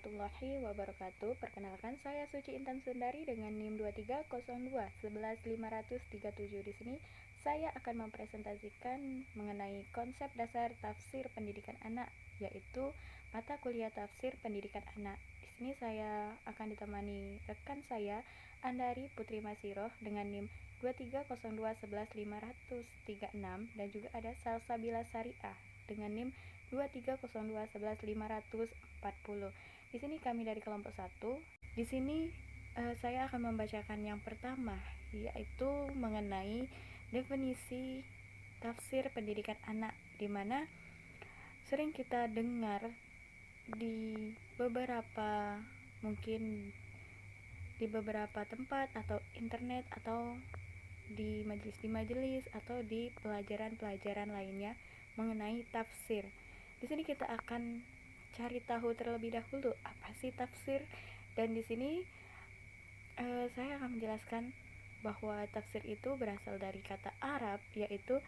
warahmatullahi wabarakatuh. Perkenalkan, saya Suci Intan Sundari dengan NIM 2302 11 537. Di sini saya akan mempresentasikan mengenai konsep dasar tafsir pendidikan anak, yaitu mata kuliah tafsir pendidikan anak. Di sini saya akan ditemani rekan saya Andari Putri Masiroh dengan NIM 2302 11 536, dan juga ada Salsabila Syariah dengan NIM 2302 11 540. Di sini kami dari kelompok 1. Di sini saya akan membacakan yang pertama, yaitu mengenai definisi tafsir pendidikan anak, di mana sering kita dengar di beberapa tempat atau internet atau di majelis atau di pelajaran lainnya mengenai tafsir. Di sini kita akan cari tahu terlebih dahulu apa sih tafsir, dan di sini saya akan menjelaskan bahwa tafsir itu berasal dari kata Arab, yaitu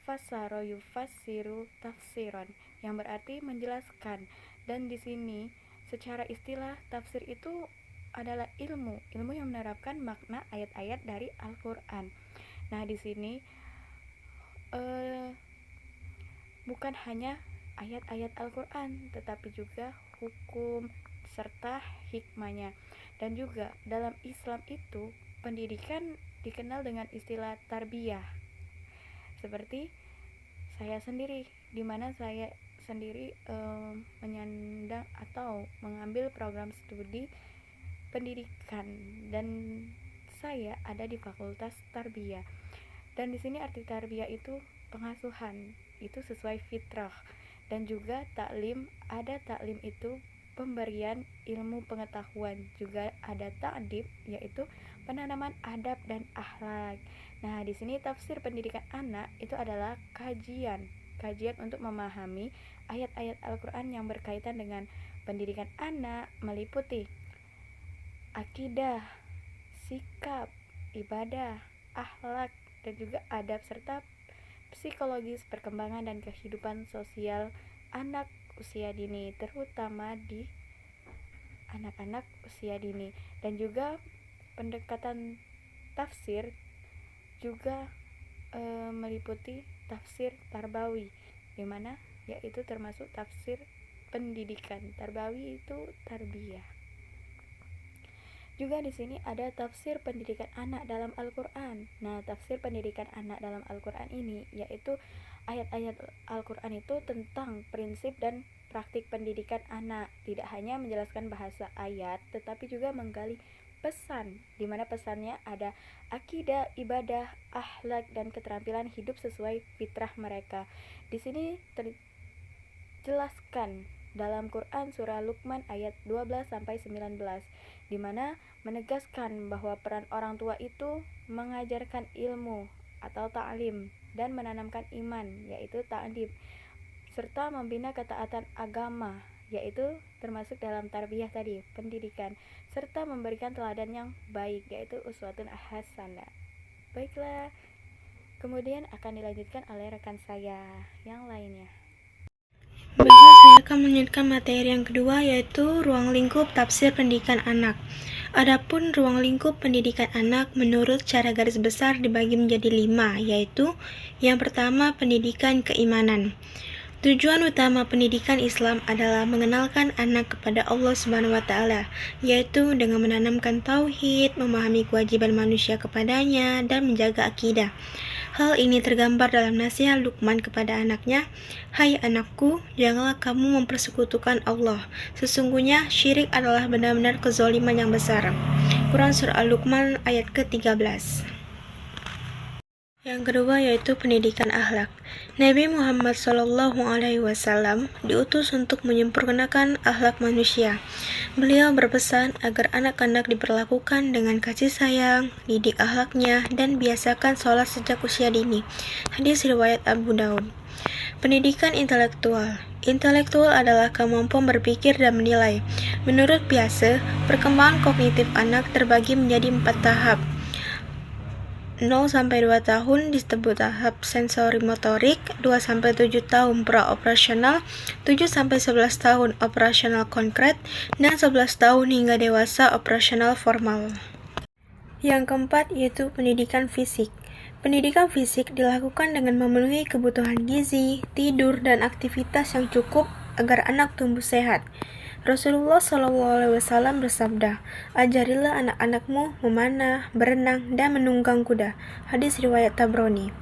fassara yufassiru tafsiron, yang berarti menjelaskan. Dan di sini secara istilah tafsir itu adalah ilmu yang menerapkan makna ayat-ayat dari Al-Qur'an. Nah, di sini bukan hanya ayat-ayat Al-Qur'an, tetapi juga hukum serta hikmahnya. Dan juga dalam Islam itu pendidikan dikenal dengan istilah tarbiyah. Seperti saya sendiri, di mana saya sendiri menyandang atau mengambil program studi pendidikan, dan saya ada di Fakultas Tarbiyah. Dan di sini arti tarbiyah itu pengasuhan, itu sesuai fitrah. Dan juga taklim, ada taklim itu pemberian ilmu pengetahuan. Juga ada ta'dib, yaitu penanaman adab dan akhlak. Nah, di sini tafsir pendidikan anak itu adalah kajian untuk memahami ayat-ayat Al-Qur'an yang berkaitan dengan pendidikan anak, meliputi akidah, sikap, ibadah, akhlak, dan juga adab serta psikologis, perkembangan dan kehidupan sosial anak usia dini, terutama di anak-anak usia dini. Dan juga pendekatan tafsir juga meliputi tafsir tarbawi, di mana yaitu termasuk tafsir pendidikan. Tarbawi itu tarbiyah. Juga di sini ada tafsir pendidikan anak dalam Al-Qur'an. Nah, tafsir pendidikan anak dalam Al-Qur'an ini yaitu ayat-ayat Al-Qur'an itu tentang prinsip dan praktik pendidikan anak. Tidak hanya menjelaskan bahasa ayat, tetapi juga menggali pesan, di mana pesannya ada akidah, ibadah, akhlak, dan keterampilan hidup sesuai fitrah mereka. Di sini terjelaskan dalam Quran surah Luqman ayat 12 sampai 19, di mana menegaskan bahwa peran orang tua itu mengajarkan ilmu atau ta'lim dan menanamkan iman, yaitu ta'dib, serta membina ketaatan agama, yaitu termasuk dalam tarbiyah tadi, pendidikan, serta memberikan teladan yang baik, yaitu uswatun hasanah. Baiklah, kemudian akan dilanjutkan oleh rekan saya yang lainnya. Baiklah, saya akan melanjutkan materi yang kedua, yaitu ruang lingkup tafsir pendidikan anak. Adapun ruang lingkup pendidikan anak menurut cara garis besar dibagi menjadi 5, yaitu yang pertama, pendidikan keimanan. Tujuan utama pendidikan Islam adalah mengenalkan anak kepada Allah SWT, yaitu dengan menanamkan tauhid, memahami kewajiban manusia kepadanya, dan menjaga akidah. Hal ini tergambar dalam nasihat Luqman kepada anaknya, "Hai anakku, janganlah kamu mempersekutukan Allah. Sesungguhnya syirik adalah benar-benar kezaliman yang besar." Quran Surah Luqman ayat ke-13. Yang kedua yaitu pendidikan akhlak. Nabi Muhammad SAW diutus untuk menyempurnakan akhlak manusia. Beliau berpesan agar anak-anak diperlakukan dengan kasih sayang, didik akhlaknya, dan biasakan sholat sejak usia dini. Hadis riwayat Abu Daud. Pendidikan intelektual. Intelektual adalah kemampuan berpikir dan menilai. Menurut Piaget, perkembangan kognitif anak terbagi menjadi 4 tahap. 0-2 tahun disebut tahap sensori motorik, 2-7 tahun pra-operasional, 7-11 tahun operasional konkret, dan 11 tahun hingga dewasa operasional formal. Yang keempat yaitu pendidikan fisik. Pendidikan fisik dilakukan dengan memenuhi kebutuhan gizi, tidur, dan aktivitas yang cukup agar anak tumbuh sehat. Rasulullah SAW bersabda, "Ajarilah anak-anakmu memanah, berenang, dan menunggang kuda." Hadis riwayat Tabrani.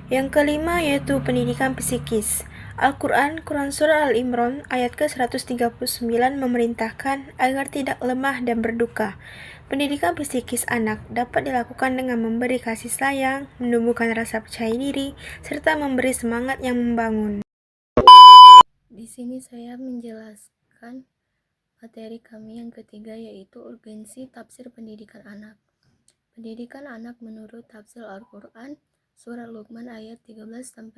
Yang kelima yaitu pendidikan psikis. Al-Quran, Quran Surah Al-Imran, ayat ke-139 memerintahkan agar tidak lemah dan berduka. Pendidikan psikis anak dapat dilakukan dengan memberi kasih sayang, menumbuhkan rasa percaya diri, serta memberi semangat yang membangun. Di sini saya menjelaskan materi kami yang ketiga yaitu urgensi tafsir pendidikan anak. Pendidikan anak menurut tafsir Al-Quran, Surah Luqman ayat 13-19,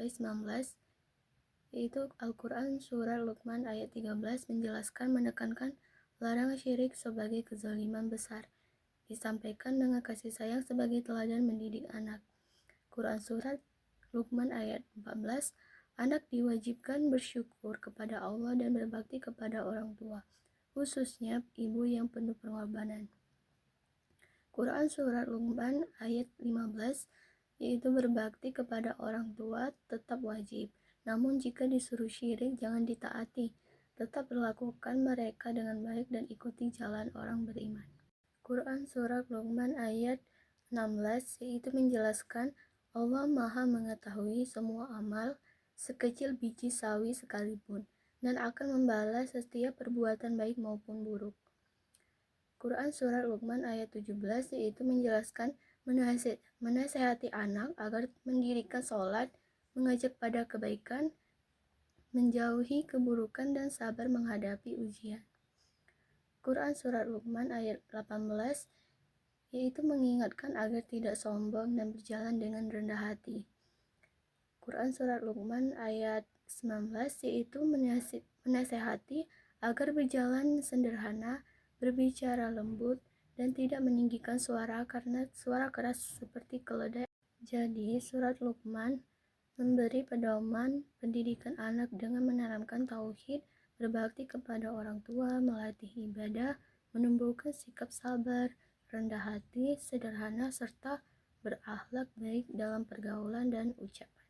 yaitu Al-Quran Surah Luqman ayat 13 menjelaskan menekankan larangan syirik sebagai kezaliman besar, disampaikan dengan kasih sayang sebagai teladan mendidik anak. Quran Surat Luqman ayat 14, anak diwajibkan bersyukur kepada Allah dan berbakti kepada orang tua, khususnya ibu yang penuh pengorbanan. Quran Surat Luqman ayat 15, yaitu berbakti kepada orang tua tetap wajib, namun jika disuruh syirik jangan ditaati, tetap perlakukan mereka dengan baik dan ikuti jalan orang beriman. Quran Surat Luqman ayat 16, yaitu menjelaskan Allah Maha mengetahui semua amal, sekecil biji sawi sekalipun, dan akan membalas setiap perbuatan baik maupun buruk. Quran Surat Luqman ayat 17, yaitu menjelaskan menasehati anak agar mendirikan sholat, mengajak pada kebaikan, menjauhi keburukan, dan sabar menghadapi ujian. Quran Surat Luqman ayat 18, yaitu mengingatkan agar tidak sombong dan berjalan dengan rendah hati. Quran Surat Luqman ayat 19, yaitu menasehati agar berjalan sederhana, berbicara lembut, dan tidak meninggikan suara karena suara keras seperti keledai. Jadi, Surat Luqman memberi pedoman pendidikan anak dengan menanamkan tauhid, berbakti kepada orang tua, melatih ibadah, menumbuhkan sikap sabar, rendah hati, sederhana, serta berakhlak baik dalam pergaulan dan ucapan.